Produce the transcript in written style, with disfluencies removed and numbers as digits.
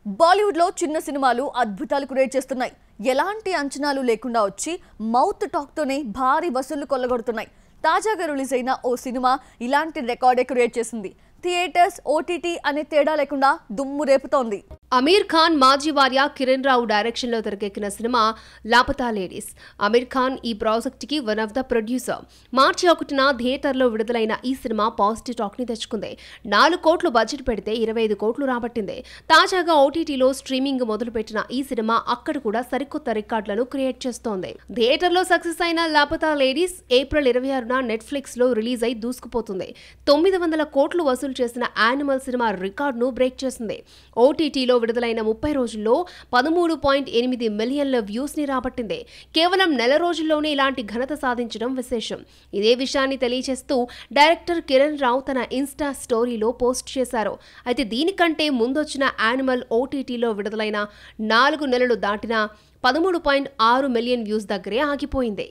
బాలీవుడ్ లో చిన్న సినిమాలు అద్భుతాలు క్రియేట్ చేస్తున్నాయి. ఎలాంటి అంచనాలు లేకుండా వచ్చి మౌత్ టాక్ తోనే భారీ వసూళ్లు కొల్లగొడుతున్నాయి. తాజాగా రిలీజ్ అయిన ఓ సినిమా ఇలాంటి రికార్డే క్రియేట్ చేసింది. థియేటర్స్, ఓటీటీ అనే తేడా లేకుండా దుమ్ము రేపుతోంది. అమీర్ ఖాన్ మాజీ భార్య కిరణ్ రావు డైరెక్షన్ లో తెరకెక్కిన సినిమా లాపతా లేడీస్. అమీర్ ఖాన్ ఈ ప్రాజెక్ట్ కి వన్ ఆఫ్ ద ప్రొడ్యూసర్. మార్చి 1న థియేటర్లో విడుదలైన ఈ సినిమా పాజిటివ్ టాక్ ని తెచ్చుకుంది. 4 కోట్లు బడ్జెట్ పెడితే 25 కోట్లు రాబట్టింది. తాజాగా ఓటీటీలో స్ట్రీమింగ్ మొదలుపెట్టిన ఈ సినిమా అక్కడ కూడా సరికొత్త రికార్డులను క్రియేట్ చేస్తోంది. థియేటర్లో సక్సెస్ అయిన లాపతా లేడీస్ ఏప్రిల్ 26న నెట్ఫ్లిక్స్ లో రిలీజ్ అయి దూసుకుపోతుంది. 900 కోట్లు వసూలు చేసిన యానిమల్ సినిమా రికార్డును బ్రేక్ చేసింది. ఓటీటీలో విడుదలైన 30 రోజుల్లో 13.8 మిలియన్ల వ్యూస్ ని రాబట్టింది. కేవలం నెల రోజుల్లోనే ఇలాంటి ఘనత సాధించడం విశేషం. ఇదే విషయాన్ని తెలియజేస్తూ డైరెక్టర్ కిరణ్ రావు తన ఇన్స్టా స్టోరీలో పోస్ట్ చేశారు. అయితే దీనికంటే ముందొచ్చిన యానిమల్ ఓటీటీలో విడుదలైన 4 నెలలు దాటిన 13.6 మిలియన్ వ్యూస్ దగ్గరే ఆగిపోయింది.